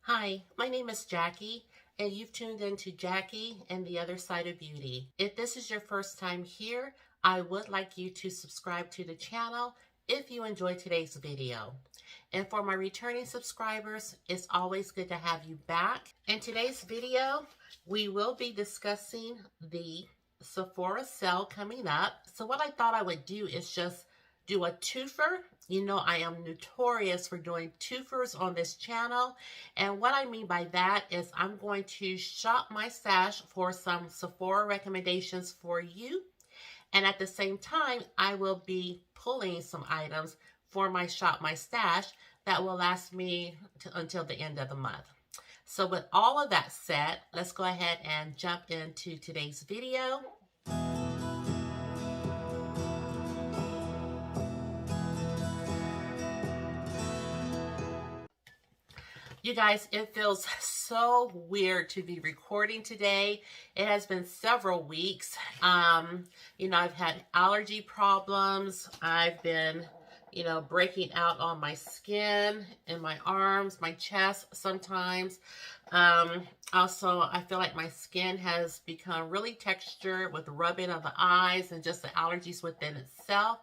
Hi, my name is Jackie, and you've tuned in to Jackie and the Other Side of Beauty. If this is your first time here, I would like you to subscribe to the channel if you enjoyed today's video. And for my returning subscribers, it's always good to have you back. In today's video, we will be discussing the Sephora sale coming up. So what I thought I would do is just do a twofer. You know, I am notorious for doing twofers on this channel. And what I mean by that is I'm going to shop my stash for some Sephora recommendations for you. And at the same time, I will be pulling some items for my shop my stash that will last me until the end of the month. So with all of that said, let's go ahead and jump into today's video. You guys, it feels so weird to be recording today. It has been several weeks. You know, I've had allergy problems. I've been, you know, breaking out on my skin, in my arms, my chest sometimes. Also, I feel like my skin has become really textured with rubbing of the eyes and just the allergies within itself.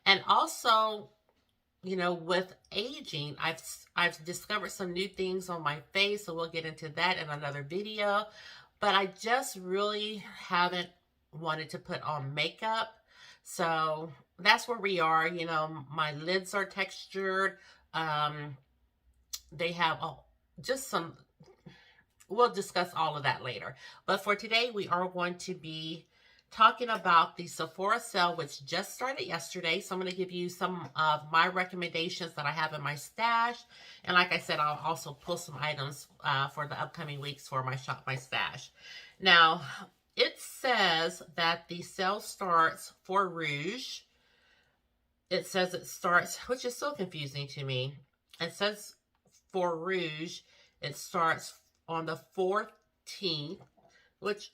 And also, you know, with aging, I've discovered some new things on my face, so we'll get into that in another video. But I just really haven't wanted to put on makeup. So that's where we are. You know, my lids are textured. They have just some, we'll discuss all of that later. But for today, we are going to be talking about the Sephora sale, which just started yesterday. So I'm going to give you some of my recommendations that I have in my stash. And like I said, I'll also pull some items for the upcoming weeks for my shop, my stash. Now, it says that the sale starts for Rouge. It says it starts, which is so confusing to me. It says for Rouge, it starts on the 14th, which...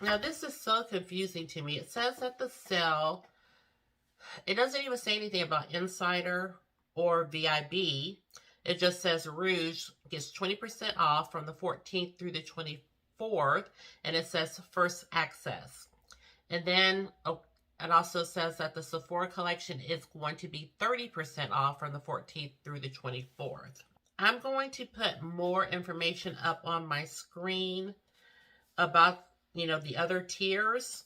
Now, this is so confusing to me. It says that the sale, it doesn't even say anything about Insider or VIB. It just says Rouge gets 20% off from the 14th through the 24th, and it says first access. And then it also says that the Sephora collection is going to be 30% off from the 14th through the 24th. I'm going to put more information up on my screen about, you know, the other tiers,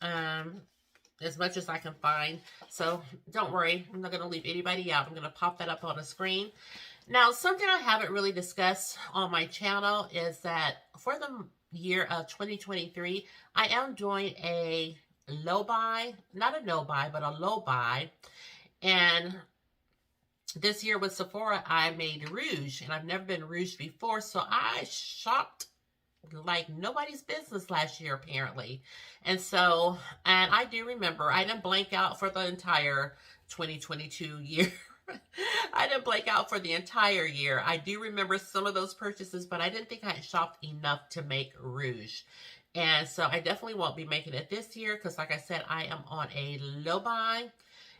as much as I can find. So don't worry, I'm not going to leave anybody out. I'm going to pop that up on the screen. Now, something I haven't really discussed on my channel is that for the year of 2023, I am doing a low buy, not a no buy, but a low buy. And this year with Sephora, I made Rouge, and I've never been Rouge before, so I shopped like nobody's business last year, apparently. And so, and I do remember, I didn't blank out for the entire 2022 year. I didn't blank out for the entire year. I do remember some of those purchases, but I didn't think I had shopped enough to make Rouge. And so I definitely won't be making it this year because, like I said, I am on a low buy.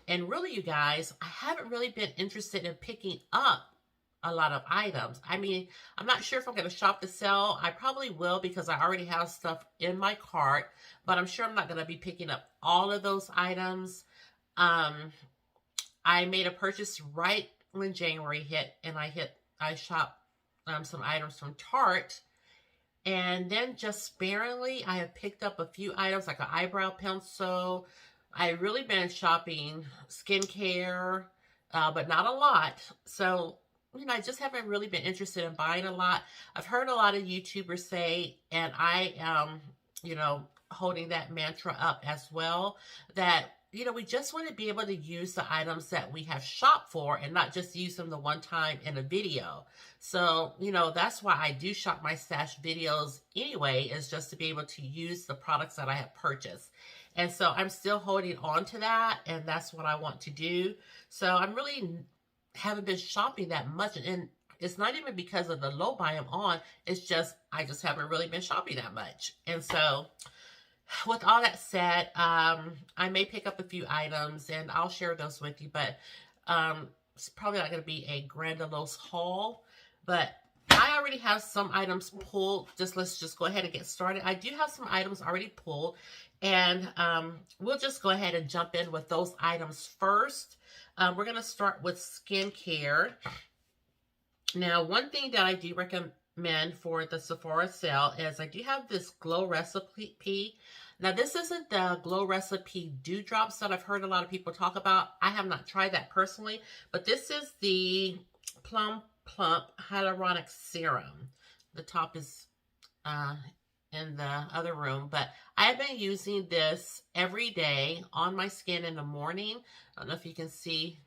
And really, you guys, I haven't really been interested in picking up a lot of items. I mean, I'm not sure if I'm going to shop the sale. I probably will because I already have stuff in my cart, but I'm sure I'm not going to be picking up all of those items. I made a purchase right when January hit, and I shopped some items from Tarte, and then just sparingly, I have picked up a few items like an eyebrow pencil. I've really been shopping skincare, but not a lot. So, you know, I just haven't really been interested in buying a lot. I've heard a lot of YouTubers say, and I am, you know, holding that mantra up as well, that, you know, we just want to be able to use the items that we have shopped for and not just use them the one time in a video. So, you know, that's why I do shop my stash videos anyway, is just to be able to use the products that I have purchased. And so I'm still holding on to that, and that's what I want to do. So I'm really haven't been shopping that much, and it's not even because of the low buy I'm on. It's just I just haven't really been shopping that much. And so with all that said, I may pick up a few items and I'll share those with you, but it's probably not going to be a grandiose haul, but I already have some items pulled. Let's just go ahead and get started. I do have some items already pulled, and we'll just go ahead and jump in with those items first. We're going to start with skincare. Now, one thing that I do recommend for the Sephora sale is I do have this Glow Recipe. Now, this isn't the Glow Recipe Dewdrops that I've heard a lot of people talk about. I have not tried that personally, but this is the Plump Hyaluronic Serum. The top is in the other room, but I have been using this every day on my skin in the morning. I don't know if you can see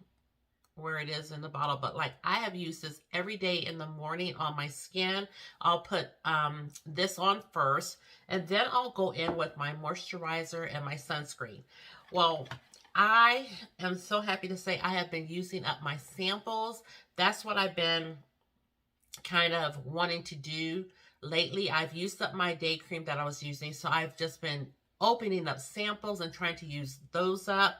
where it is in the bottle, but like I have used this every day in the morning on my skin. I'll put this on first, and then I'll go in with my moisturizer and my sunscreen. Well, I am so happy to say I have been using up my samples. That's what I've been kind of wanting to do lately. I've used up my day cream that I was using, so I've just been opening up samples and trying to use those up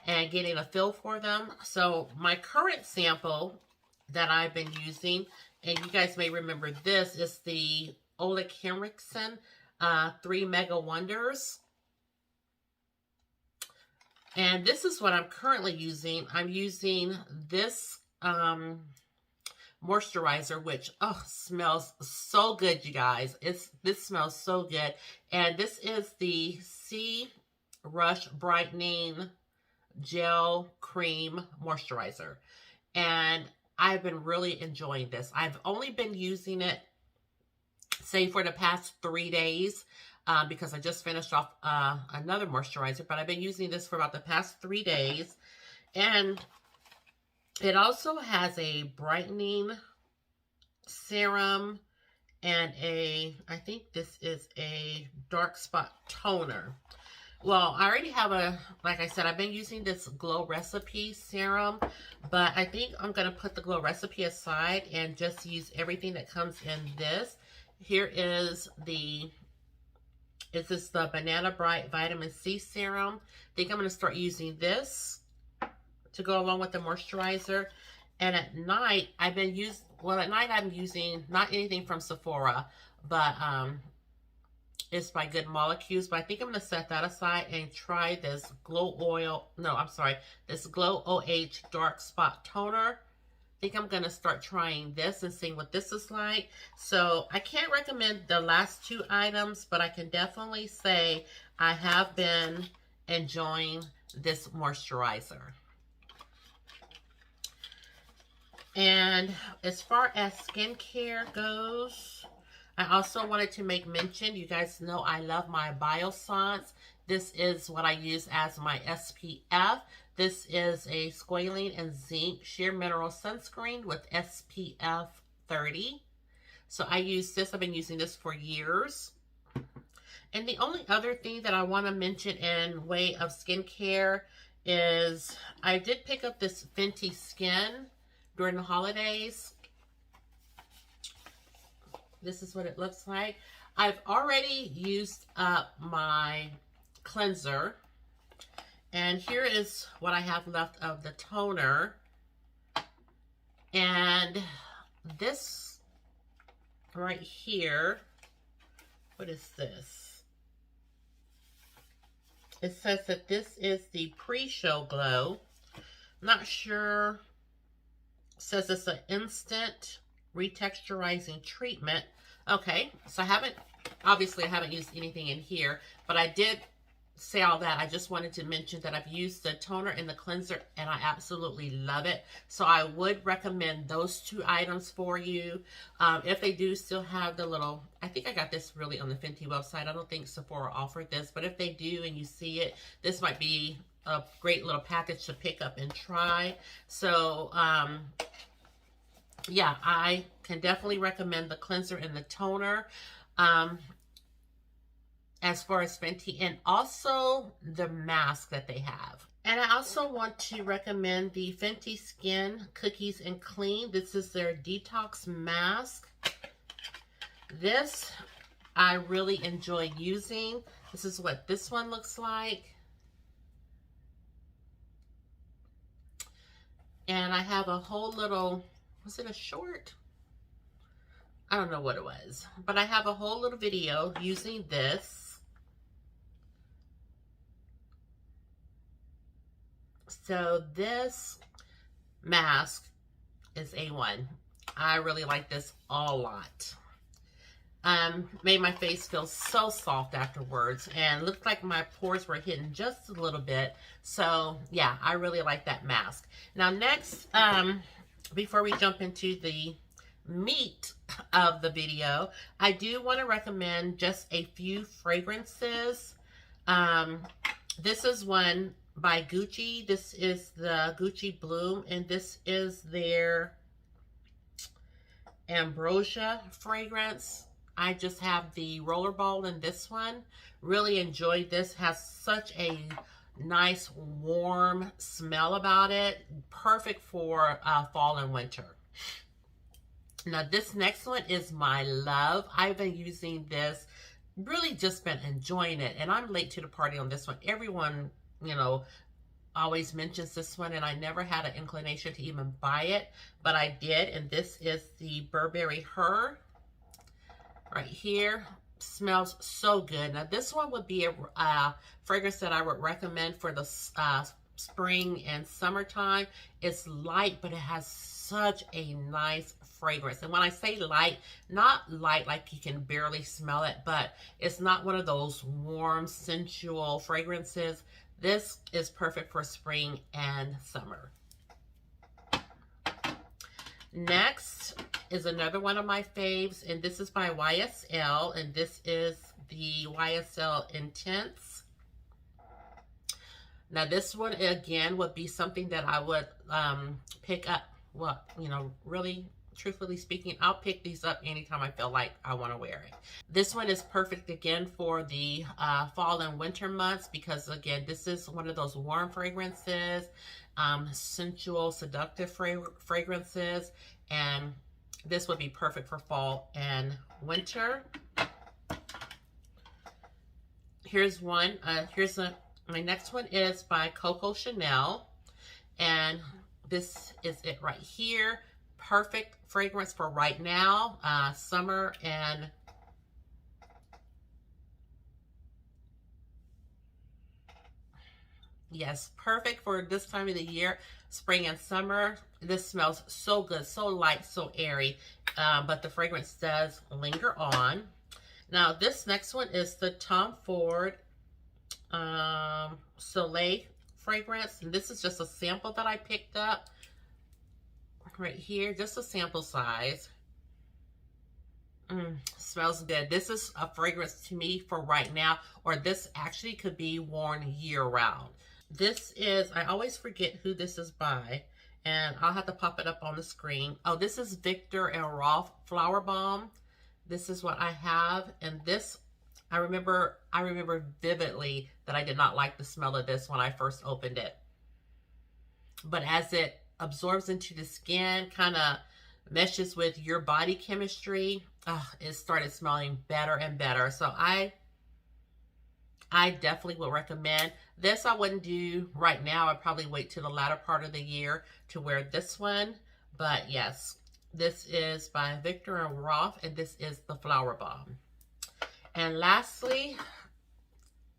and getting a feel for them. So my current sample that I've been using, and you guys may remember this, is the Ole Henriksen 3 Mega Wonders. And this is what I'm currently using. I'm using this moisturizer, which smells so good, you guys. This smells so good. And this is the Sea Rush Brightening Gel Cream Moisturizer, and I've been really enjoying this. I've only been using it, say, for the past 3 days, because I just finished off another moisturizer, but I've been using this for about the past 3 days. And it also has a brightening serum and I think this is a dark spot toner. Well, I already have like I said, I've been using this Glow Recipe serum, but I think I'm going to put the Glow Recipe aside and just use everything that comes in this. Here is the Banana Bright Vitamin C Serum. I think I'm going to start using this to go along with the moisturizer. And at night, at night I'm using not anything from Sephora, but it's by Good Molecules, but I think I'm going to set that aside and try this this Glow OH Dark Spot Toner. I think I'm going to start trying this and seeing what this is like. So I can't recommend the last 2 items, but I can definitely say I have been enjoying this moisturizer. And as far as skincare goes, I also wanted to make mention, you guys know I love my Biossance. This is what I use as my SPF. This is a squalene and zinc sheer mineral sunscreen with SPF 30. So I use this. I've been using this for years. And the only other thing that I want to mention in way of skincare is I did pick up this Fenty Skin during the holidays. This is what it looks like. I've already used up my cleanser. And here is what I have left of the toner. And this right here, what is this? It says that this is the pre-show glow. Not sure. It says it's an instant retexturizing treatment. Okay, so obviously I haven't used anything in here, but I did say all that. I just wanted to mention that I've used the toner and the cleanser, and I absolutely love it. So I would recommend those 2 items for you. If they do still have the little, I think I got this really on the Fenty website. I don't think Sephora offered this, but if they do and you see it, this might be a great little package to pick up and try. So, yeah, I can definitely recommend the cleanser and the toner as far as Fenty, and also the mask that they have. And I also want to recommend the Fenty Skin Cookies and Clean. This is their detox mask. This I really enjoy using. This is what this one looks like. And I have a whole little, was it a short? I don't know what it was, but I have a whole little video using this. So this mask is A1. I really like this a lot. Made my face feel so soft afterwards, and looked like my pores were hidden just a little bit. So yeah, I really like that mask. Now next, before we jump into the meat of the video, I do want to recommend just a few fragrances. This is one by Gucci. This is the Gucci Bloom, and this is their Ambrosia fragrance. I just have the rollerball in this one. Really enjoyed this. Has such a nice warm smell about it. Perfect for fall and winter. Now this next one is my love. I've been using this, really just been enjoying it, and I'm late to the party on this one. Everyone, you know, always mentions this one, and I never had an inclination to even buy it, but I did. And this is the Burberry Her right here. Smells so good. Now this one would be a fragrance that I would recommend for the spring and summertime. It's light, but it has such a nice fragrance. And when I say light, not light like you can barely smell it, but it's not one of those warm, sensual fragrances. This is perfect for spring and summer. Next is another one of my faves, and this is by YSL, and this is the YSL Intense. Now this one again would be something that I would pick up. Well, you know, really, truthfully speaking, I'll pick these up anytime I feel like I want to wear it. This one is perfect again for the fall and winter months, because again, this is one of those warm fragrances, sensual, seductive fragrances, and this would be perfect for fall and winter. Here's one. My next one is by Coco Chanel, and this is it right here. Perfect fragrance for right now, summer and yes, perfect for this time of the year, spring and summer. This smells so good, so light, so airy, but the fragrance does linger on. Now this next one is the Tom Ford Soleil fragrance, and this is just a sample that I picked up right here, just a sample size. Smells good. This is a fragrance to me for right now, or this actually could be worn year round. This is, I always forget who this is by, and I'll have to pop it up on the screen. Oh, this is Viktor and Rolf Flower Bomb. This is what I have, and this, I remember vividly that I did not like the smell of this when I first opened it. But as it absorbs into the skin, kind of meshes with your body chemistry, it started smelling better and better. So I definitely would recommend this. I wouldn't do right now. I'd probably wait till the latter part of the year to wear this one. But yes, this is by Viktor and Rolf, and this is the Flower Bomb. And lastly,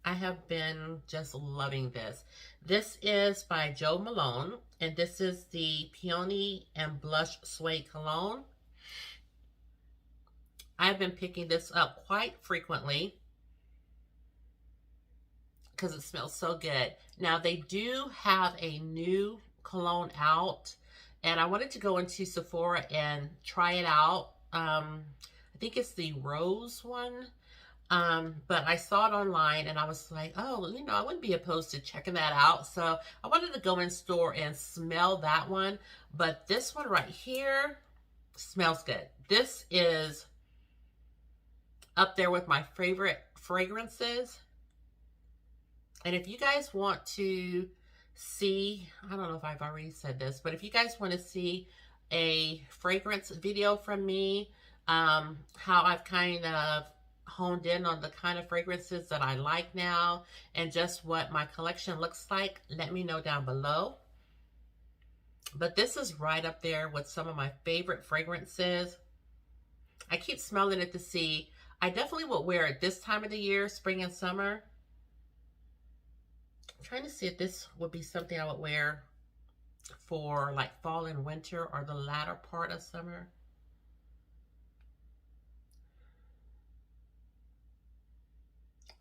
I have been just loving this. This is by Jo Malone, and this is the Peony and Blush Suede Cologne. I've been picking this up quite frequently because it smells so good. Now they do have a new cologne out, and I wanted to go into Sephora and try it out. I think it's the Rose one. But I saw it online and I was like, oh, you know, I wouldn't be opposed to checking that out. So I wanted to go in store and smell that one. But this one right here smells good. This is up there with my favorite fragrances. And if you guys want to see, I don't know if I've already said this, but if you guys want to see a fragrance video from me, how I've kind of honed in on the kind of fragrances that I like now and just what my collection looks like, let me know down below. But this is right up there with some of my favorite fragrances. I keep smelling it to see. I definitely would wear it this time of the year, spring and summer. I'm trying to see if this would be something I would wear for like fall and winter or the latter part of summer.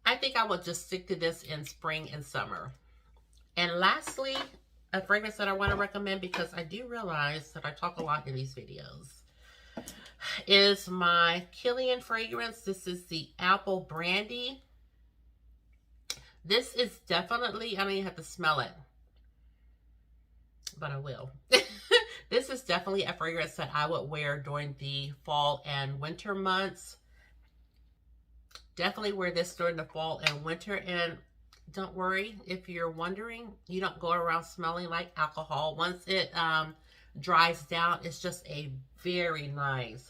I think I would just stick to this in spring and summer. And lastly, a fragrance that I want to recommend, because I do realize that I talk a lot in these videos, is my Killian fragrance. This is the Apple Brandy. This is definitely, I don't even have to smell it, but I will. This is definitely a fragrance that I would wear during the fall and winter months. Definitely wear this during the fall and winter. And don't worry, if you're wondering, you don't go around smelling like alcohol. Once it dries down, it's just a very nice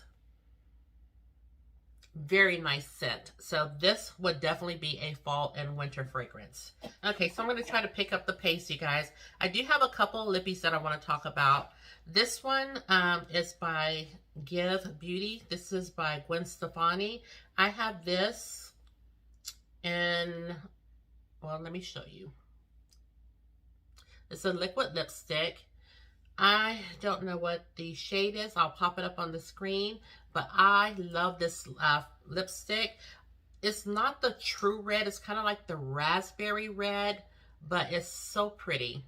scent. So this would definitely be a fall and winter fragrance. Okay, so I'm going to try to pick up the pace, you guys. I do have a couple lippies that I want to talk about. This one is by Give Beauty. This is by Gwen Stefani. I have this in, well, let me show you. It's a liquid lipstick. I don't know what the shade is. I'll pop it up on the screen, but I love this lipstick. It's not the true red. It's kind of like the raspberry red, but it's so pretty.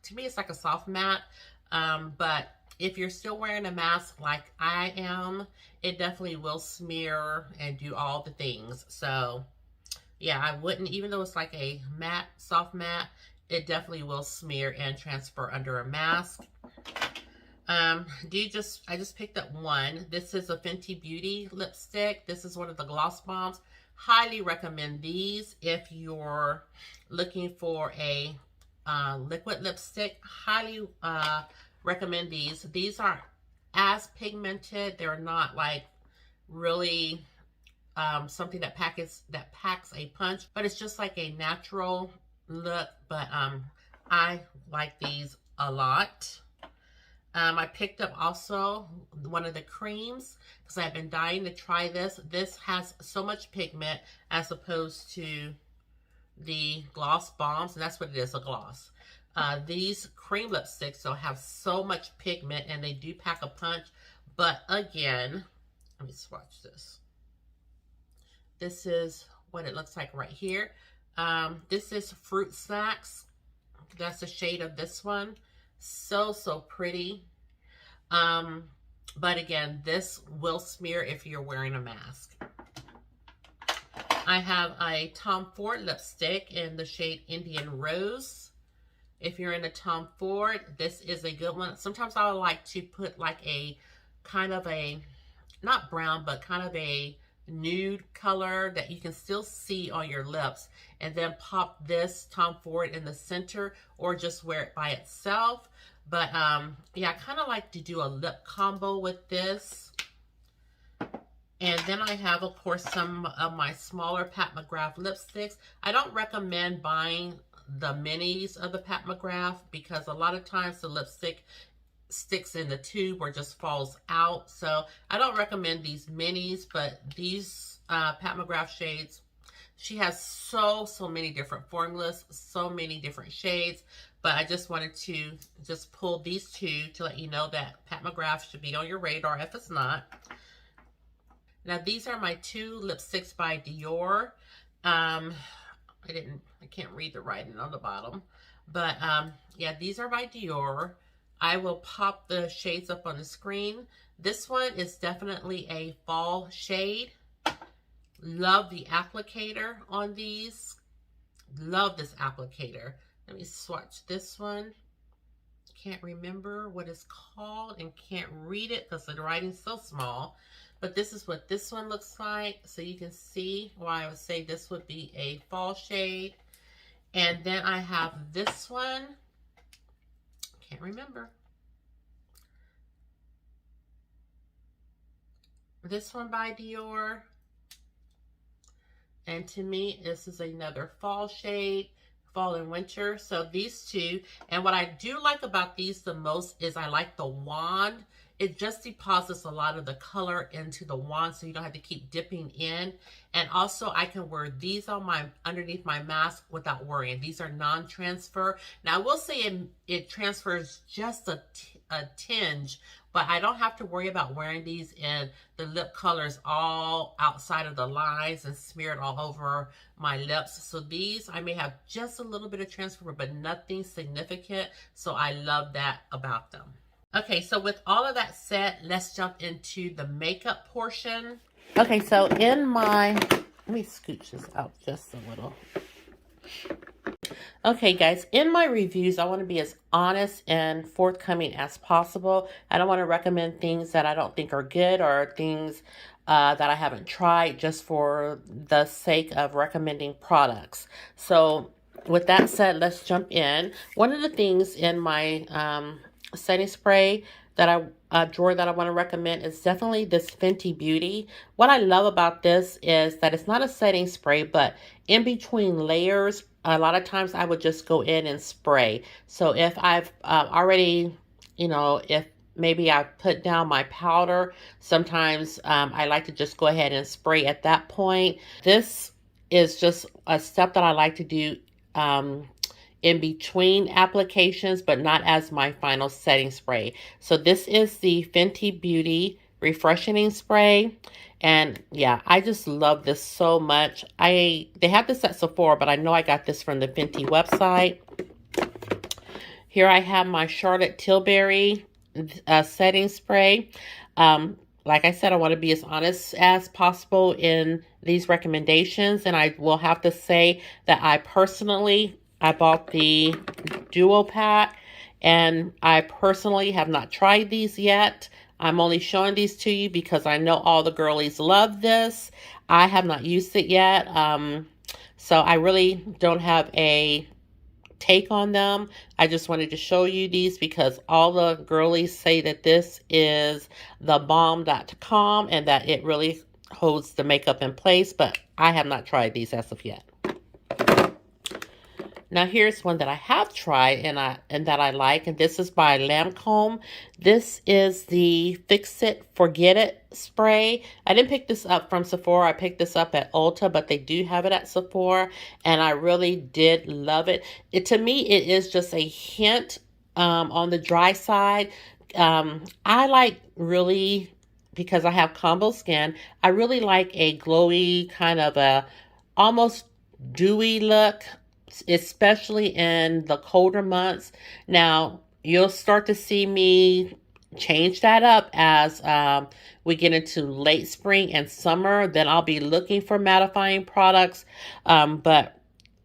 To me, it's like a soft matte, but if you're still wearing a mask like I am, it definitely will smear and do all the things. So yeah, I wouldn't, even though it's like a matte, soft matte, it definitely will smear and transfer under a mask. I just picked up one. This is a Fenty Beauty lipstick. This is one of the gloss bombs. Highly recommend these if you're looking for a liquid lipstick. Highly recommend these. These aren't as pigmented. They're not like really something that packs a punch, but it's just like a natural look. But I like these a lot. I picked up also one of the creams because I've been dying to try this. This has so much pigment as opposed to the gloss bombs, and that's what it is, a gloss. These cream lipsticks will have so much pigment and they do pack a punch. But again, let me swatch this. This is what it looks like right here. This is Fruit Snacks. That's the shade of this one. So pretty. But again, this will smear if you're wearing a mask. I have a Tom Ford lipstick in the shade Indian Rose. If you're in a Tom Ford, this is a good one. Sometimes I like to put like a kind of a, not brown, but kind of a nude color that you can still see on your lips, and then pop this Tom Ford in the center, or just wear it by itself. But yeah, I kind of like to do a lip combo with this. And then I have, of course, some of my smaller Pat McGrath lipsticks. I don't recommend buying the minis of the Pat McGrath because a lot of times the lipstick sticks in the tube or just falls out. So I don't recommend these minis, but these Pat McGrath shades, she has so many different formulas, so many different shades. But I just wanted to just pull these two to let you know that Pat McGrath should be on your radar if it's not. Now these are my two lipsticks by Dior. I can't read the writing on the bottom, but yeah, these are by Dior. I will pop the shades up on the screen. This one is definitely a fall shade. Love the applicator on these. Love this applicator. Let me swatch this one. Can't remember what it's called and can't read it because the writing's so small. But this is what this one looks like. So you can see why I would say this would be a fall shade. And then I have this one. Can't remember. This one by Dior. And to me, this is another fall shade. fall and winter. So these two, and what I do like about these the most is I like the wand. It just deposits a lot of the color into the wand, so you don't have to keep dipping in. And also I can wear these on my underneath my mask without worrying. These are non-transfer. Now I will say it transfers just a tinge, but I don't have to worry about wearing these and the lip colors all outside of the lines and smeared all over my lips. So these, I may have just a little bit of transfer, but nothing significant. So I love that about them. Okay, so with all of that said, let's jump into the makeup portion. Okay, so in my, let me scooch this out just a little. Okay, guys, in my reviews, I want to be as honest and forthcoming as possible. I don't want to recommend things that I don't think are good or things that I haven't tried just for the sake of recommending products. So with that said, let's jump in. One of the things in my setting spray that drawer that I want to recommend is definitely this Fenty Beauty. What I love about this is that it's not a setting spray, but in between layers, a lot of times I would just go in and spray. So if I've already, if maybe I put down my powder, sometimes I like to just go ahead and spray at that point. This is just a step that I like to do in between applications, but not as my final setting spray. So this is the Fenty Beauty Refreshing Spray. And yeah, I just love this so much. They have this at Sephora, but I know I got this from the Fenty website. Here I have my Charlotte Tilbury setting spray. Like I said, I want to be as honest as possible in these recommendations. And I will have to say that I bought the Duo pack, and I personally have not tried these yet. I'm only showing these to you because I know all the girlies love this. I have not used it yet, so I really don't have a take on them. I just wanted to show you these because all the girlies say that this is the bomb.com and that it really holds the makeup in place, but I have not tried these as of yet. Now here's one that I have tried and that I like, and this is by Lancôme. This is the Fix It, Forget It spray. I didn't pick this up from Sephora. I picked this up at Ulta, but they do have it at Sephora, and I really did love it. To me, it is just a hint on the dry side. I like really, because I have combo skin, I really like a glowy kind of a almost dewy look, especially in the colder months. Now, you'll start to see me change that up as we get into late spring and summer. Then I'll be looking for mattifying products. But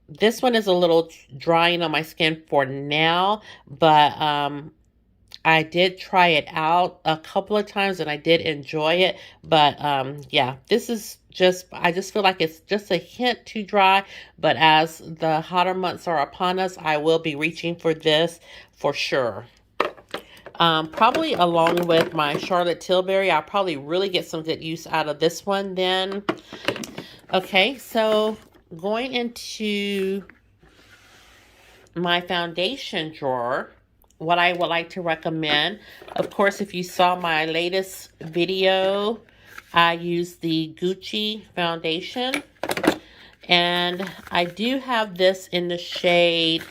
this one is a little drying on my skin for now. But I did try it out a couple of times and I did enjoy it. But yeah, this is I just feel like it's just a hint too dry. But as the hotter months are upon us, I will be reaching for this for sure. Probably along with my Charlotte Tilbury, I'll probably really get some good use out of this one then. Okay, so going into my foundation drawer, what I would like to recommend, of course, if you saw my latest video, I used the Gucci foundation, and I do have this in the shade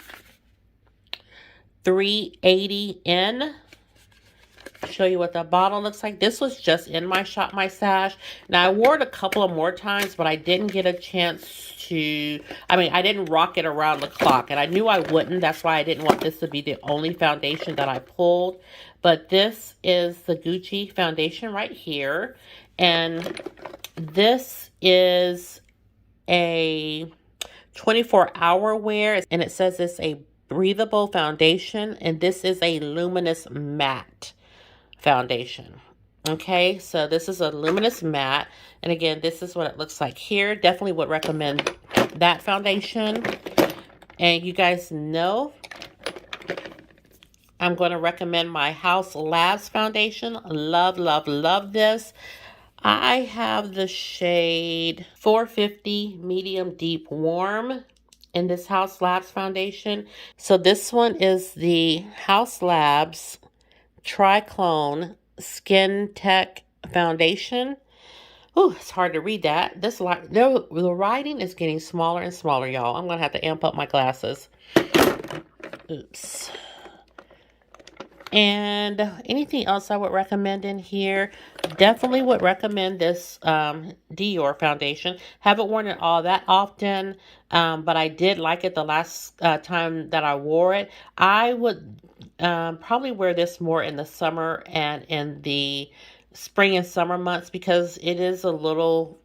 380N. Show you what the bottle looks like. This was just in my Shop My Stash. Now, I wore it a couple of more times, but I didn't get a chance to, I didn't rock it around the clock, and I knew I wouldn't. That's why I didn't want this to be the only foundation that I pulled. But this is the Gucci foundation right here, and this is a 24-hour wear, and it says it's a breathable foundation, and this is a luminous matte foundation. Okay, so this is a luminous matte, and again, this is what it looks like here. Definitely would recommend that foundation. And you guys know I'm going to recommend my House Labs foundation. Love, love, love this. I have the shade 450 Medium Deep Warm. in this House Labs foundation. So this one is the House Labs Triclone Skin Tech Foundation. Oh, it's hard to read that. The writing is getting smaller and smaller, y'all. I'm going to have to amp up my glasses. Oops. And anything else I would recommend in here? Definitely would recommend this Dior foundation. Haven't worn it all that often, but I did like it the last time that I wore it. I would probably wear this more in the summer and in the spring and summer months because it is a little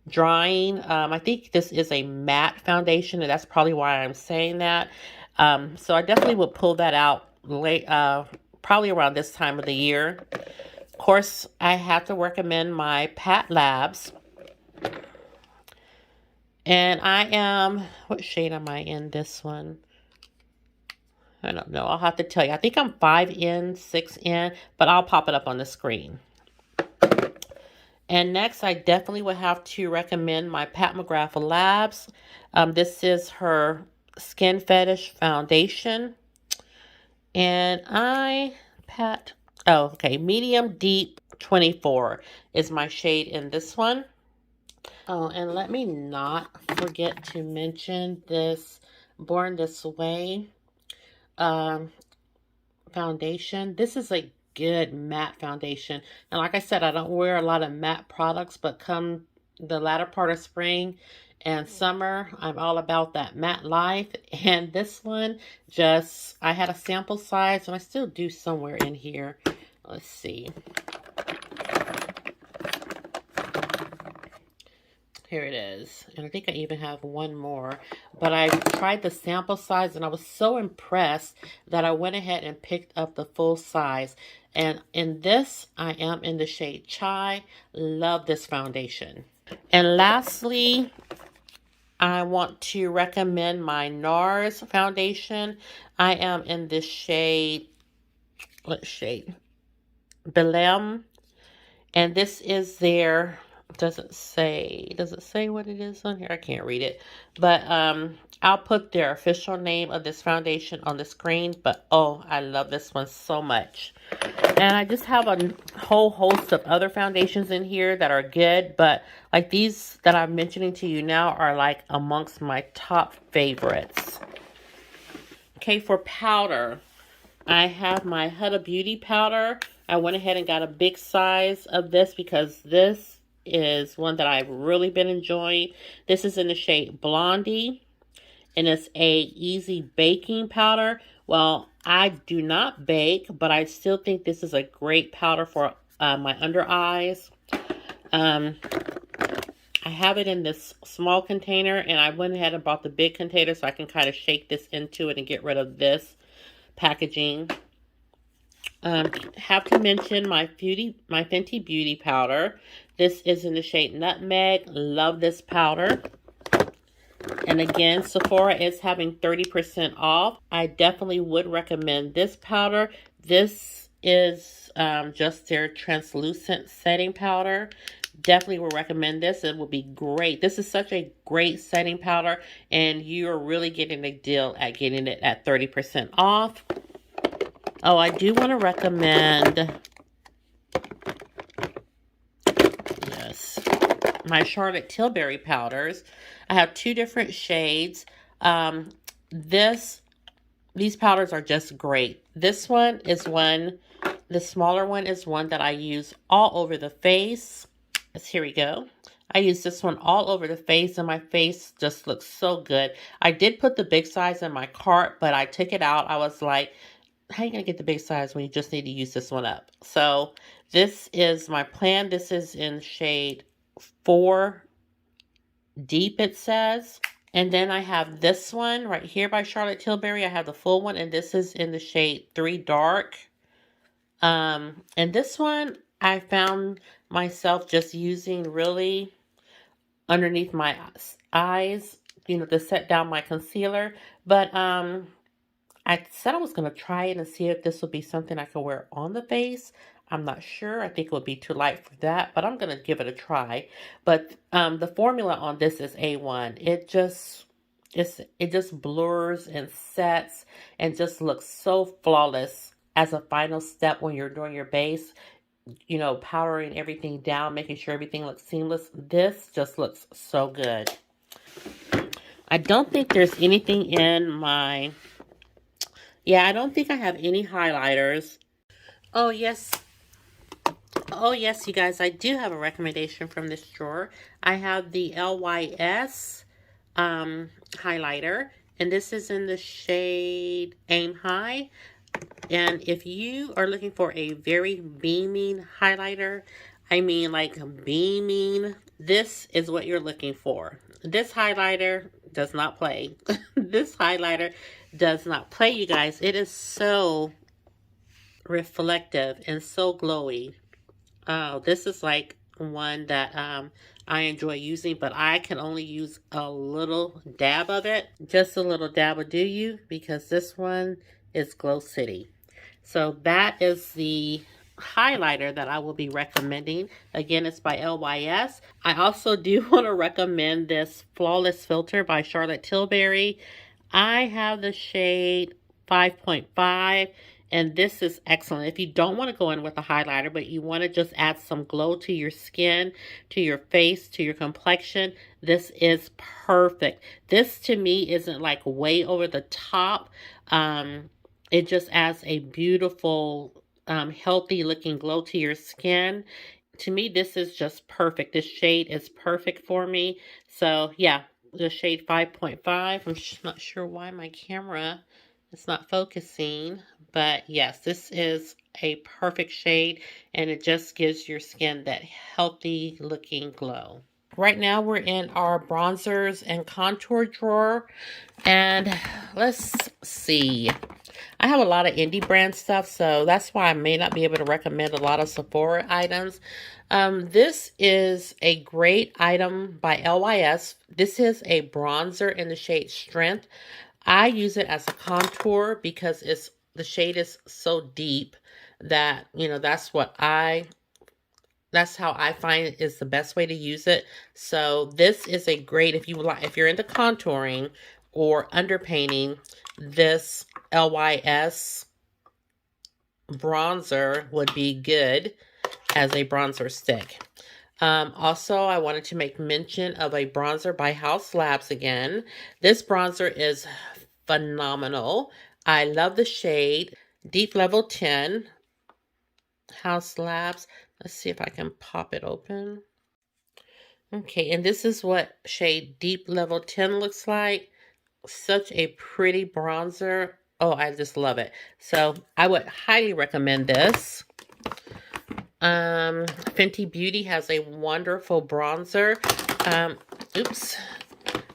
drying. I think this is a matte foundation, and that's probably why I'm saying that. So I definitely would pull that out late, probably around this time of the year. Of course, I have to recommend my Pat Labs. And what shade am I in this one? I don't know. I'll have to tell you. I think I'm 5N, 6N, but I'll pop it up on the screen. And next, I definitely would have to recommend my Pat McGrath Labs. This is her Skin Fetish Foundation. And Medium Deep 24 is my shade in this one. Oh, and let me not forget to mention this Born This Way foundation. This is a good matte foundation. And like I said, I don't wear a lot of matte products, but come the latter part of spring and summer, I'm all about that matte life. And this one, I had a sample size, and I still do somewhere in here. Let's see. Here it is. And I think I even have one more. But I tried the sample size, and I was so impressed that I went ahead and picked up the full size. And in this, I am in the shade Chai. Love this foundation. And lastly, I want to recommend my NARS foundation. I am in this shade, what shade? Belém. And this is their, does it say what it is on here? I can't read it. But I'll put their official name of this foundation on the screen. But oh, I love this one so much. And I just have a whole host of other foundations in here that are good. But like these that I'm mentioning to you now are like amongst my top favorites. Okay, for powder, I have my Huda Beauty powder. I went ahead and got a big size of this because this is one that I've really been enjoying. This is in the shade Blondie, and it's a easy baking powder. Well, I do not bake, but I still think this is a great powder for my under eyes. I have it in this small container, and I went ahead and bought the big container so I can kind of shake this into it and get rid of this packaging. Have to mention my Fenty Beauty powder. This is in the shade Nutmeg. Love this powder. And again, Sephora is having 30% off. I definitely would recommend this powder. This is just their translucent setting powder. Definitely would recommend this. It would be great. This is such a great setting powder, and you're really getting a deal at getting it at 30% off. Oh, I do want to recommend, yes, my Charlotte Tilbury powders. I have two different shades. These powders are just great. This one is the smaller one is one that I use all over the face. Here we go. I use this one all over the face, and my face just looks so good. I did put the big size in my cart, but I took it out. I was like, how are you going to get the big size when you just need to use this one up? So this is my plan. This is in shade 4 Deep, it says. And then I have this one right here by Charlotte Tilbury. I have the full one, and this is in the shade 3 Dark. And this one I found myself just using really underneath my eyes, to set down my concealer. But I said I was going to try it and see if this would be something I could wear on the face. I'm not sure. I think it would be too light for that, but I'm going to give it a try. But the formula on this is A1. It just It just blurs and sets and just looks so flawless as a final step when you're doing your base, you know, powdering everything down, making sure everything looks seamless. This just looks so good. I don't think there's anything in my, yeah, I don't think I have any highlighters. Oh, yes. Oh, yes, you guys, I do have a recommendation from this drawer. I have the LYS highlighter, and this is in the shade Aim High. And if you are looking for a very beaming highlighter, I mean like beaming, this is what you're looking for. This highlighter does not play. This highlighter does not play, you guys. It is so reflective and so glowy. Oh, this is like one that I enjoy using, but I can only use a little dab of it. Just a little dab will do you, because this one is Glow City. So that is the highlighter that I will be recommending. Again, it's by LYS. I also do want to recommend this Flawless Filter by Charlotte Tilbury. I have the shade 5.5. And this is excellent. If you don't want to go in with a highlighter, but you want to just add some glow to your skin, to your face, to your complexion, this is perfect. This to me isn't like way over the top. It just adds a beautiful, healthy looking glow to your skin. To me, this is just perfect. This shade is perfect for me. So yeah, the shade 5.5. I'm not sure why my camera is not focusing, but yes, this is a perfect shade, and it just gives your skin that healthy looking glow. Right now we're in our bronzers and contour drawer, and let's see. I have a lot of indie brand stuff, so that's why I may not be able to recommend a lot of Sephora items. This is a great item by LYS. This is a bronzer in the shade Strength. I use it as a contour because the shade is so deep that, you know, that's how I find it is the best way to use it. So this is a great, if you're into contouring or underpainting, this LYS bronzer would be good as a bronzer stick. Also, I wanted to make mention of a bronzer by Haus Labs again. This bronzer is phenomenal. I love the shade Deep Level 10. Haus Labs. Let's see if I can pop it open. Okay, and this is what shade Deep Level 10 looks like. Such a pretty bronzer. Oh, I just love it. So I would highly recommend this. Fenty Beauty has a wonderful bronzer. Oops.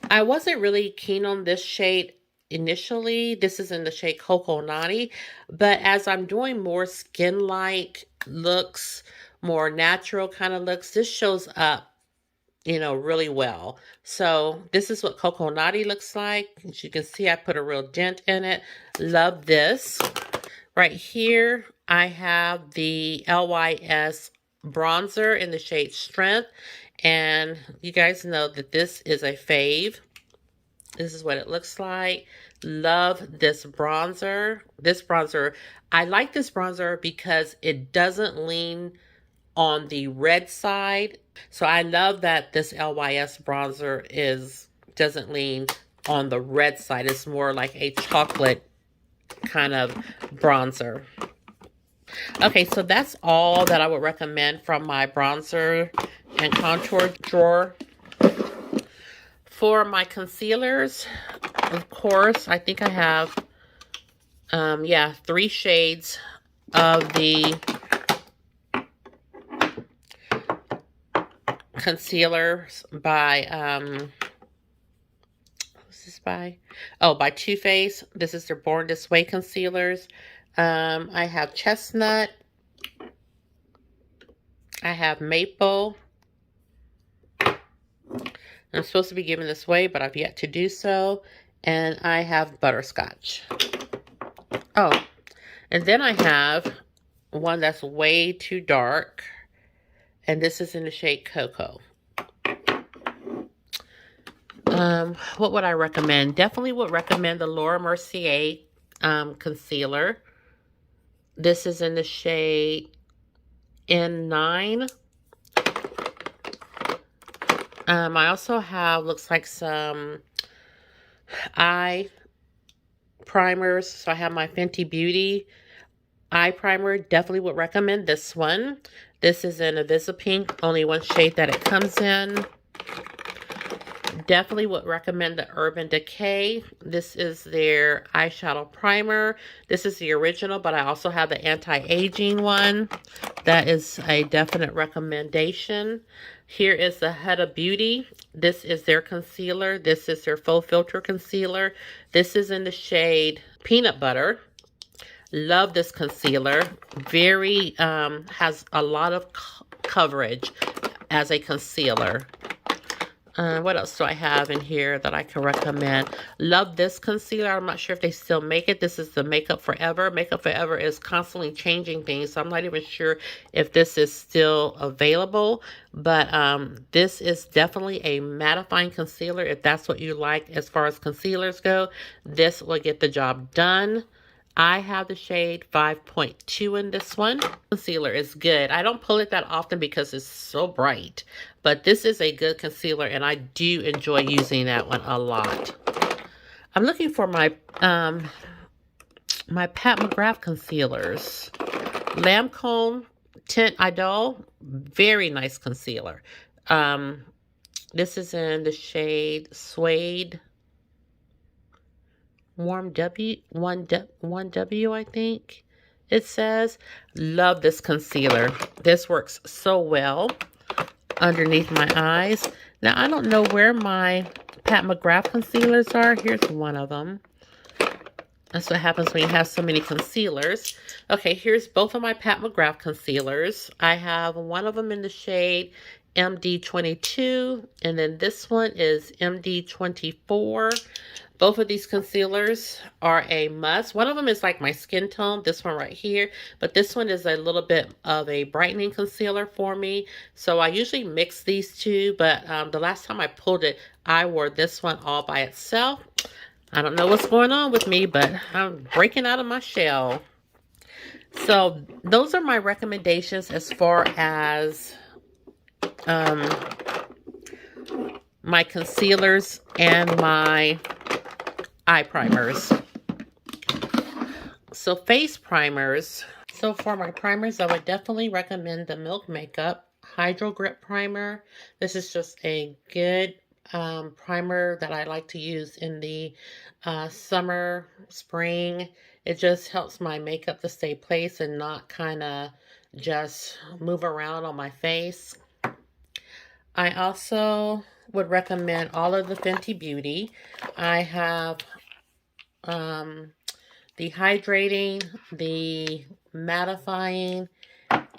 I wasn't really keen on this shade initially. This is in the shade Cocoa Naughty, but as I'm doing more skin-like looks, more natural kind of looks, this shows up, you know, really well. So this is what Cocoa Naughty looks like. As you can see, I put a real dent in it. Love this. Right here, I have the LYS bronzer in the shade Strength. And you guys know that this is a fave. This is what it looks like. Love this bronzer. I like this bronzer because it doesn't lean on the red side. So I love that this LYS bronzer doesn't lean on the red side. It's more like a chocolate kind of bronzer. Okay, so that's all that I would recommend from my bronzer and contour drawer. For my concealers, of course, I think I have, 3 shades of the concealers by, who's this by? Oh, by Too Faced. This is their Born This Way concealers. I have Chestnut. I have Maple. I'm supposed to be giving this away, but I've yet to do so. And I have Butterscotch. Oh, and then I have one that's way too dark. And this is in the shade Cocoa. What would I recommend? Definitely would recommend the Laura Mercier concealer. This is in the shade N9. I also have, looks like some eye primers. So I have my Fenty Beauty eye primer. Definitely would recommend this one. This is in a Pink, only one shade that it comes in. Definitely would recommend the Urban Decay. This is their eyeshadow primer. This is the original, but I also have the anti-aging one. That is a definite recommendation. Here is the Huda Beauty. This is their concealer. This is their Full Filter concealer. This is in the shade Peanut Butter. Love this concealer. Very, has a lot of coverage as a concealer. What else do I have in here that I can recommend? Love this concealer. I'm not sure if they still make it. This is the Makeup Forever. Makeup Forever is constantly changing things, so I'm not even sure if this is still available. But this is definitely a mattifying concealer. If that's what you like as far as concealers go, this will get the job done. I have the shade 5.2 in this one. Concealer is good. I don't pull it that often because it's so bright. But this is a good concealer, and I do enjoy using that one a lot. I'm looking for my my Pat McGrath concealers. Lancôme Tint Idole. Very nice concealer. This is in the shade Suede. Warm W, 1W, I think it says. Love this concealer. This works so well underneath my eyes. Now, I don't know where my Pat McGrath concealers are. Here's one of them. That's what happens when you have so many concealers. Okay, here's both of my Pat McGrath concealers. I have one of them in the shade MD22, and then this one is MD24. Both of these concealers are a must. One of them is like my skin tone, this one right here. But this one is a little bit of a brightening concealer for me. So I usually mix these two, but the last time I pulled it, I wore this one all by itself. I don't know what's going on with me, but I'm breaking out of my shell. So those are my recommendations as far as my concealers and my eye primers. So face primers. So for my primers, I would definitely recommend the Milk Makeup Hydro Grip Primer. This is just a good primer that I like to use in the summer, spring. It just helps my makeup to stay placed and not kind of just move around on my face. I also would recommend all of the Fenty Beauty. I have the Hydrating, the Mattifying,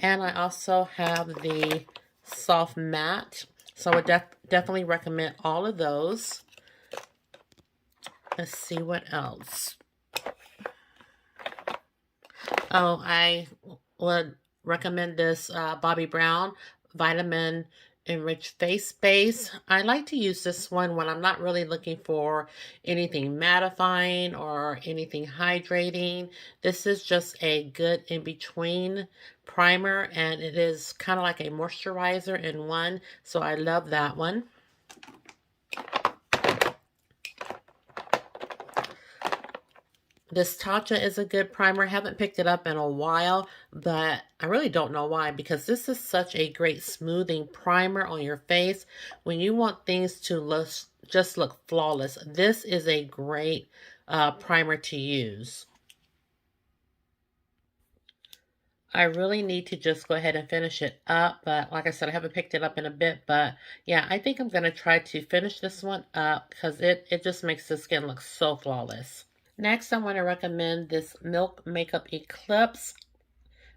and I also have the Soft Matte. So I would definitely recommend all of those. Let's see what else. Oh, I would recommend this Bobbi Brown Vitamin Enriched Face Base. I like to use this one when I'm not really looking for anything mattifying or anything hydrating. This is just a good in-between primer, and it is kind of like a moisturizer in one, so I love that one. This Tatcha is a good primer. I haven't picked it up in a while, but I really don't know why, because this is such a great smoothing primer on your face. When you want things to just look flawless, this is a great primer to use. I really need to just go ahead and finish it up, but like I said, I haven't picked it up in a bit, but yeah, I think I'm going to try to finish this one up because it just makes the skin look so flawless. Next, I want to recommend this Milk Makeup Eclipse.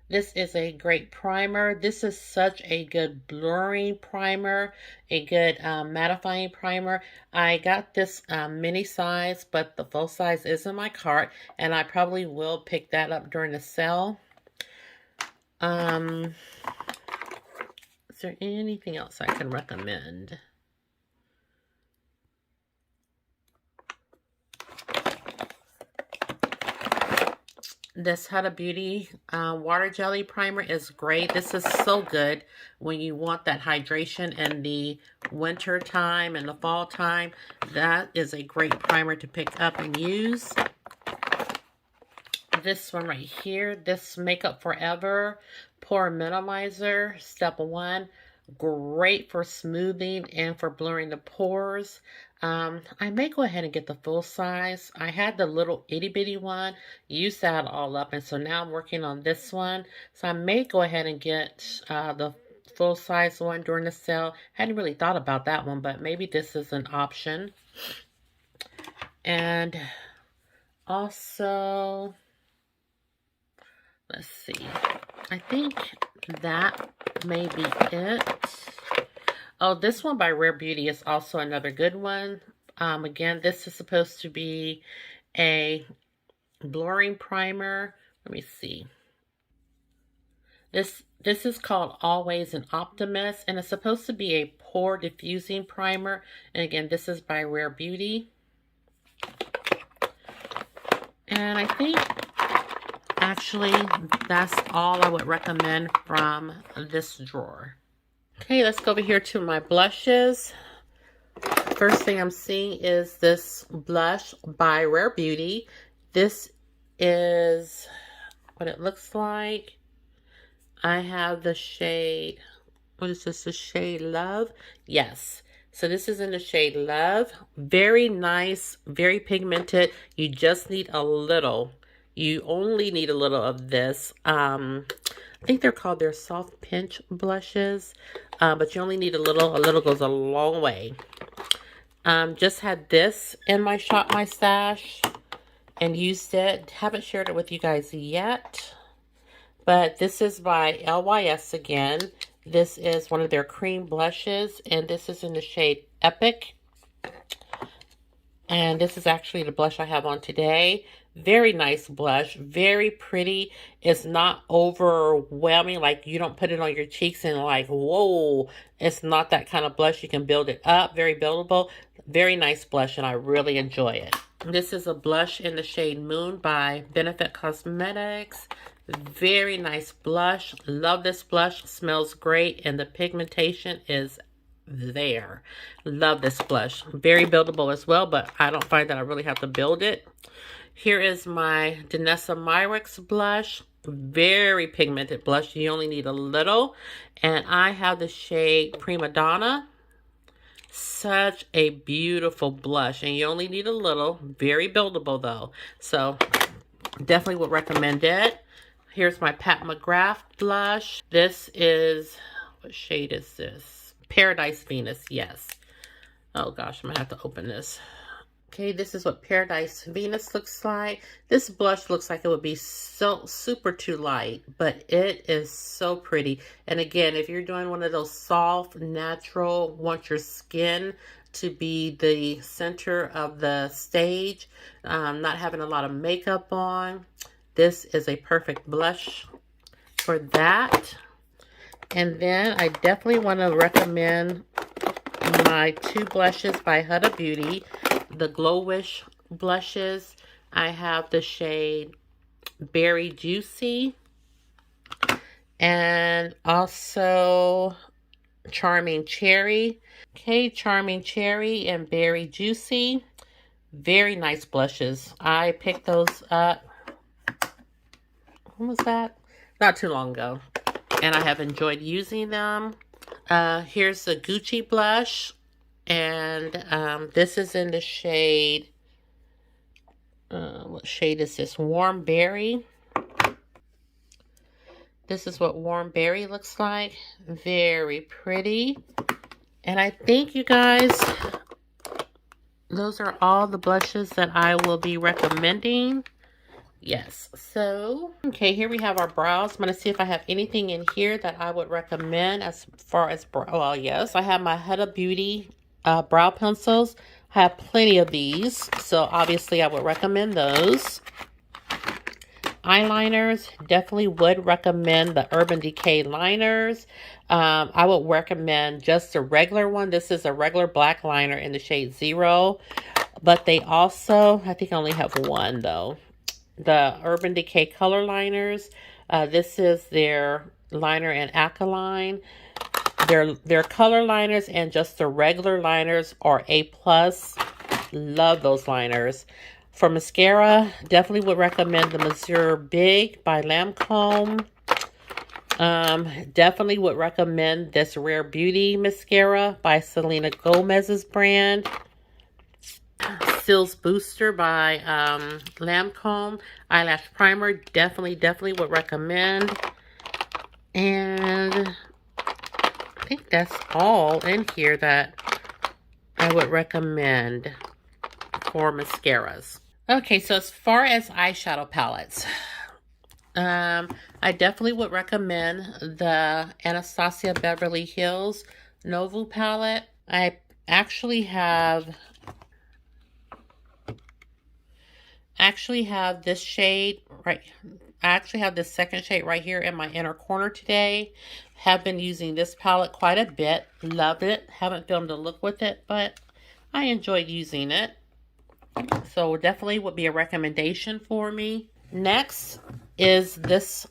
This is a great primer. This is such a good blurring primer, a good mattifying primer. I got this mini size, but the full size is in my cart, and I probably will pick that up during the sale. Is there anything else I can recommend? This Huda Beauty Water Jelly Primer is great. This is so good when you want that hydration in the winter time and the fall time. That is a great primer to pick up and use. This one right here, this Makeup Forever Pore Minimizer, Step 1. Great for smoothing and for blurring the pores. I may go ahead and get the full size. I had the little itty bitty one, used that all up, and so now I'm working on this one. So I may go ahead and get the full size one during the sale. Hadn't really thought about that one, but maybe this is an option. And also, let's see, I think that may be it. Oh, this one by Rare Beauty is also another good one. Again, this is supposed to be a blurring primer. Let me see. This is called Always an Optimist, and it's supposed to be a pore diffusing primer. And again, this is by Rare Beauty. And I think actually that's all I would recommend from this drawer. Okay, let's go over here to my blushes. First thing I'm seeing is this blush by Rare Beauty. This is what it looks like. I have the shade, what is this, the shade Love? Yes. So this is in the shade Love. Very nice, very pigmented. You just need a little. You only need a little of this. I think they're called their soft pinch blushes, but you only need a little. A little goes a long way. Just had this in my Shop My Stash and used it. Haven't shared it with you guys yet, but this is by LYS again. This is one of their cream blushes, and this is in the shade Epic. And this is actually the blush I have on today. Very nice blush, very pretty. It's not overwhelming, like you don't put it on your cheeks and like, whoa. It's not that kind of blush. You can build it up, very buildable. Very nice blush, and I really enjoy it. This is a blush in the shade Moon by Benefit Cosmetics. Very nice blush. Love this blush. Smells great, and the pigmentation is there. Love this blush. Very buildable as well, but I don't find that I really have to build it. Here is my Danessa Myricks blush. Very pigmented blush. You only need a little. And I have the shade Prima Donna. Such a beautiful blush. And you only need a little. Very buildable though. So definitely would recommend it. Here's my Pat McGrath blush. This is, what shade is this? Paradise Venus, yes. Oh gosh, I'm gonna have to open this. Okay, this is what Paradise Venus looks like. This blush looks like it would be so super too light, but it is so pretty. And again, if you're doing one of those soft, natural, want your skin to be the center of the stage, not having a lot of makeup on, this is a perfect blush for that. And then I definitely want to recommend my two blushes by Huda Beauty, the Glow Wish blushes. I have the shade Berry Juicy and also Charming Cherry. Okay, Charming Cherry and Berry Juicy. Very nice blushes. I picked those up, when was that? Not too long ago. And I have enjoyed using them. Here's the Gucci blush. And this is in the shade, what shade is this? Warm Berry. This is what Warm Berry looks like. Very pretty. And I think, you guys, those are all the blushes that I will be recommending. Yes. So, okay, here we have our brows. I'm going to see if I have anything in here that I would recommend as far as brow. Well, yes, I have my Huda Beauty brow pencils. I have plenty of these, so obviously I would recommend those. Eyeliners, definitely would recommend the Urban Decay liners. I would recommend just a regular one. This is a regular black liner in the shade 0, but they also, I think I only have one though. the Urban Decay color liners. This is their liner in Alkaline. Their color liners and just the regular liners are A+. Love those liners. For mascara, definitely would recommend the Mesure Big by Lancôme. Definitely would recommend this Rare Beauty mascara by Selena Gomez's brand. Cils Booster by Lancôme. Eyelash primer, definitely would recommend. And I think that's all in here that I would recommend for mascaras. Okay, so as far as eyeshadow palettes, I definitely would recommend the Anastasia Beverly Hills Novu palette. I actually have this shade right. I actually have this second shade right here in my inner corner today. Have been using this palette quite a bit. Love it. Haven't filmed a look with it, but I enjoyed using it. So definitely would be a recommendation for me. Next is this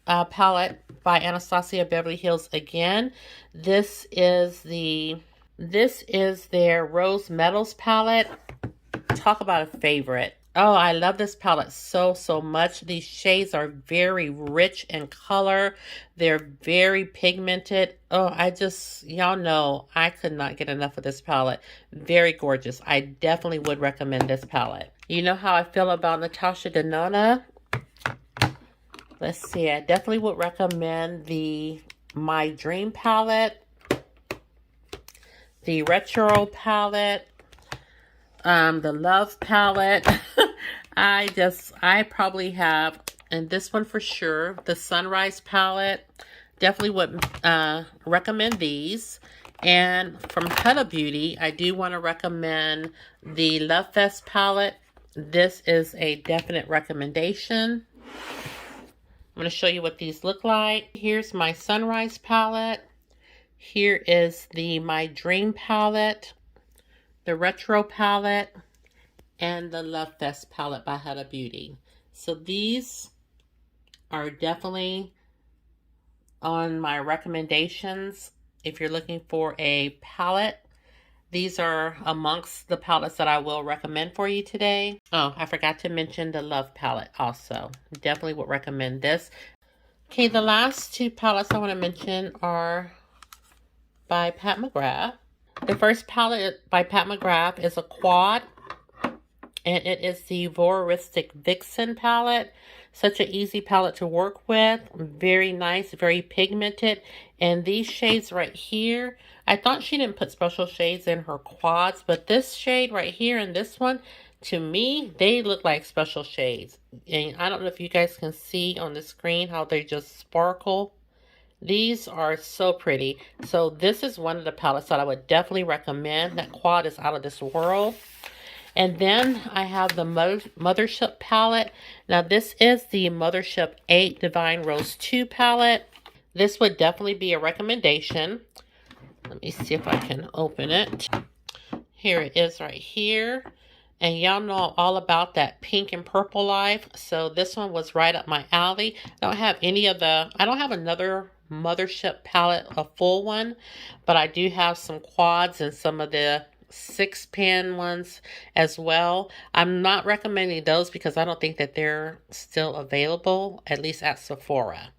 palette by Anastasia Beverly Hills again. This is their Rose Metals palette. Talk about a favorite. Oh, I love this palette so much. These shades are very rich in color. They're very pigmented. Oh, y'all know, I could not get enough of this palette. Very gorgeous. I definitely would recommend this palette. You know how I feel about Natasha Denona? Let's see, I definitely would recommend the My Dream palette, the Retro palette, the Love palette. I probably have, and this one for sure, the Sunrise palette. Definitely would recommend these. And from Huda Beauty, I do want to recommend the Love Fest palette. This is a definite recommendation. I'm going to show you what these look like. Here's my Sunrise palette. Here is the My Dream palette, the Retro palette, and the Love Fest palette by Huda Beauty. So these are definitely on my recommendations. If you're looking for a palette, these are amongst the palettes that I will recommend for you today. Oh, I forgot to mention the Love palette also. Definitely would recommend this. Okay, the last two palettes I want to mention are by Pat McGrath. The first palette by Pat McGrath is a quad, and it is the Voyeuristic Vixen palette. Such an easy palette to work with. Very nice, very pigmented. And these shades right here, I thought she didn't put special shades in her quads, but this shade right here and this one, to me, they look like special shades. And I don't know if you guys can see on the screen how they just sparkle. These are so pretty. So this is one of the palettes that I would definitely recommend. That quad is out of this world. And then I have the Mothership palette. Now this is the Mothership 8 Divine Rose 2 palette. This would definitely be a recommendation. Let me see if I can open it. Here it is right here. And y'all know all about that pink and purple life. So this one was right up my alley. I don't have another Mothership palette, a full one. But I do have some quads and some of the 6-pan ones as well. I'm not recommending those because I don't think that they're still available, at least at Sephora.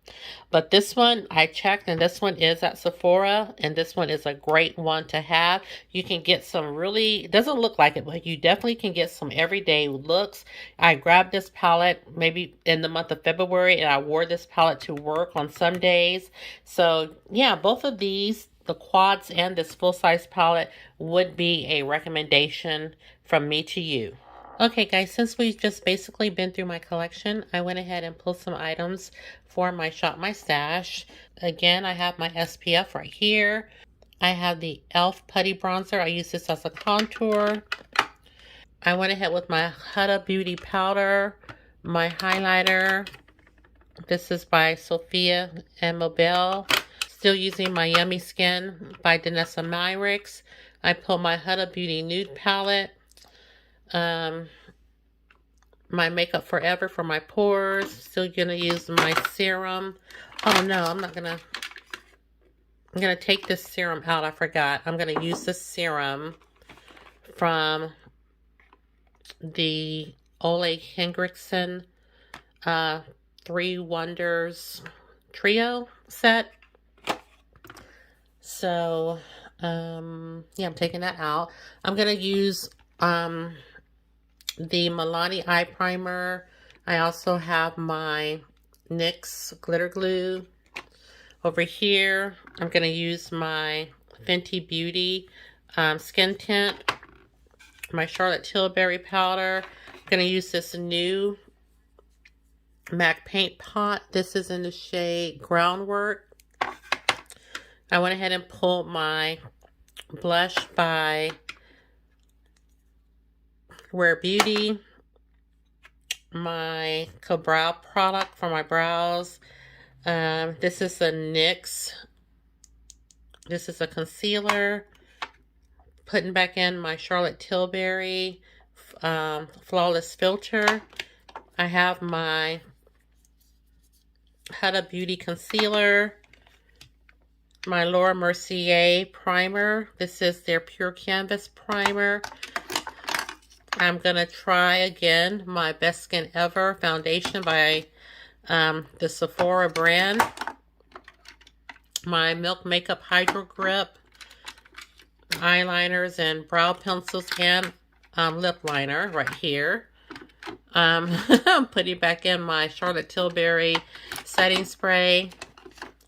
But this one, I checked, and this one is at Sephora, and this one is a great one to have. You can get some really, it doesn't look like it, but you definitely can get some everyday looks. I grabbed this palette maybe in the month of February, and I wore this palette to work on some days. So yeah, both of these, the quads and this full-size palette, would be a recommendation from me to you. Okay guys, since we've just basically been through my collection, I went ahead and pulled some items for my Shop My Stash. Again, I have my SPF right here. I have the e.l.f. Putty Bronzer. I use this as a contour. I went ahead with my Huda Beauty powder, my highlighter. This is by Sophia and Mobile. Still using my Yummy Skin by Danessa Myricks. I pulled my Huda Beauty Nude palette. my Makeup Forever for my pores. Still gonna use my serum. Oh no, I'm gonna take this serum out. I forgot. I'm gonna use this serum from the Ole Henriksen 3 Wonders Trio set. So, yeah, I'm taking that out. I'm gonna use the Milani eye primer. I also have my NYX glitter glue. Over here, I'm going to use my Fenty Beauty skin tint, my Charlotte Tilbury powder. I'm going to use this new MAC paint pot. This is in the shade Groundwork. I went ahead and pulled my blush by Rare Beauty, my Brow product for my brows. This is a NYX. This is a concealer. Putting back in my Charlotte Tilbury Flawless Filt'r. I have my Huda Beauty concealer. My Laura Mercier primer. This is their Pure Canvas primer. I'm going to try again my Best Skin Ever foundation by the Sephora brand. My Milk Makeup Hydro Grip eyeliners and brow pencils and lip liner right here. I'm putting back in my Charlotte Tilbury setting spray.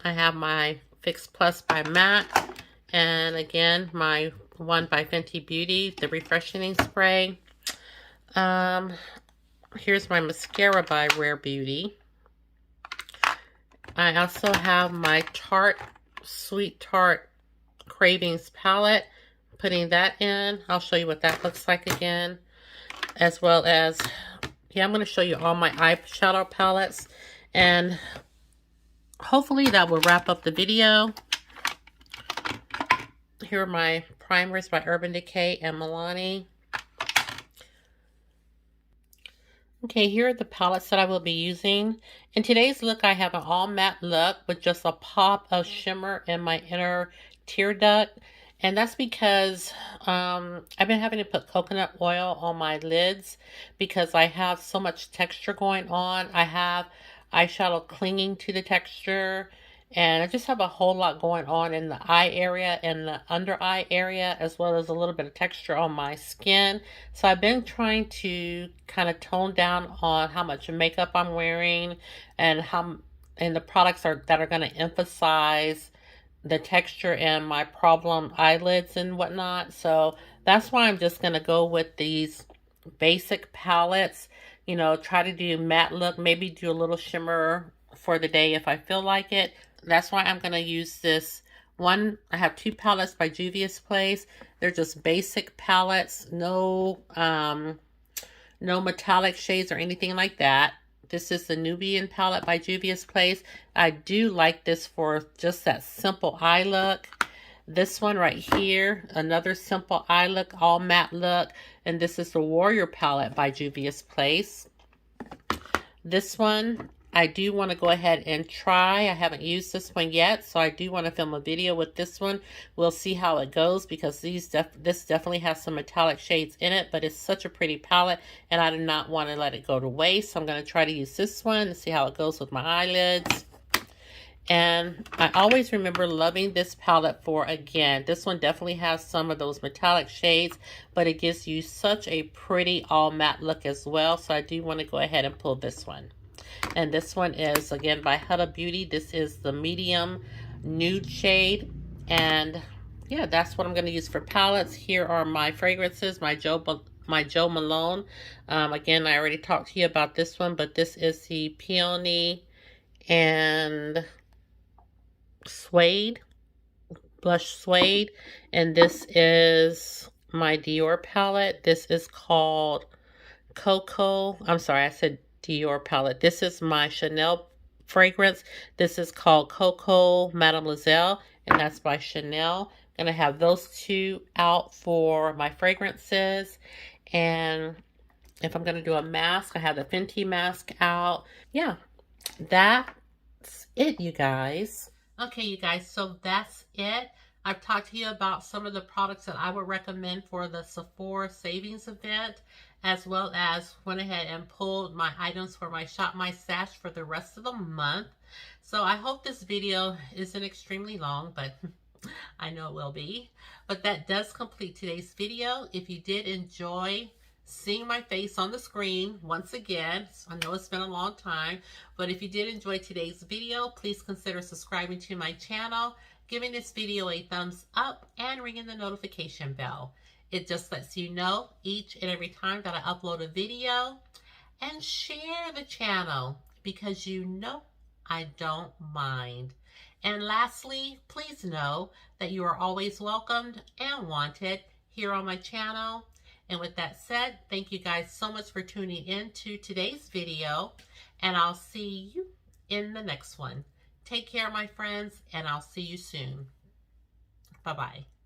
I have my Fix Plus by MAC, and again my one by Fenty Beauty, the refreshing spray. Here's my mascara by Rare Beauty. I also have my Sweet Tart Cravings palette. Putting that in. I'll show you what that looks like again. As well as, yeah, I'm going to show you all my eyeshadow palettes. And hopefully that will wrap up the video. Here are my primers by Urban Decay and Milani. Okay, here are the palettes that I will be using. In today's look, I have an all matte look with just a pop of shimmer in my inner tear duct. And that's because I've been having to put coconut oil on my lids because I have so much texture going on. I have eyeshadow clinging to the texture. And I just have a whole lot going on in the eye area and the under eye area, as well as a little bit of texture on my skin. So I've been trying to kind of tone down on how much makeup I'm wearing and the products that are going to emphasize the texture and my problem eyelids and whatnot. So that's why I'm just going to go with these basic palettes. You know, try to do matte look, maybe do a little shimmer for the day if I feel like it. That's why I'm going to use this one. I have 2 palettes by Juvia's Place. They're just basic palettes. No metallic shades or anything like that. This is the Nubian palette by Juvia's Place. I do like this for just that simple eye look. This one right here, another simple eye look, all matte look. And this is the Warrior palette by Juvia's Place. This one, I do want to go ahead and try. I haven't used this one yet, so I do want to film a video with this one. We'll see how it goes because this definitely has some metallic shades in it, but it's such a pretty palette, and I do not want to let it go to waste. So I'm going to try to use this one to see how it goes with my eyelids. And I always remember loving this palette for, again, this one definitely has some of those metallic shades, but it gives you such a pretty all matte look as well. So I do want to go ahead and pull this one. And this one is, again, by Huda Beauty. This is the medium nude shade. And yeah, that's what I'm going to use for palettes. Here are my fragrances, my Jo Malone. Again, I already talked to you about this one, but this is the Peony and Suede, Blush Suede. And this is my Dior palette. This is called Cocoa. I'm sorry, I said Dior palette. This is my Chanel fragrance. This is called Coco Mademoiselle, and that's by Chanel. I'm gonna have those 2 out for my fragrances. And If I'm going to do a mask, I have the Fenty mask out. Yeah, that's it, you guys. Okay, you guys, so that's it. I've talked to you about some of the products that I would recommend for the Sephora savings event, as well as went ahead and pulled my items for my Shop My Stash for the rest of the month. So I hope this video isn't extremely long, but I know it will be. But that does complete today's video. If you did enjoy seeing my face on the screen once again, I know it's been a long time, but if you did enjoy today's video, please consider subscribing to my channel, giving this video a thumbs up, and ringing the notification bell. It just lets you know each and every time that I upload a video. And share the channel, because you know I don't mind. And lastly, please know that you are always welcomed and wanted here on my channel. And with that said, thank you guys so much for tuning in to today's video, and I'll see you in the next one. Take care, my friends, and I'll see you soon. Bye-bye.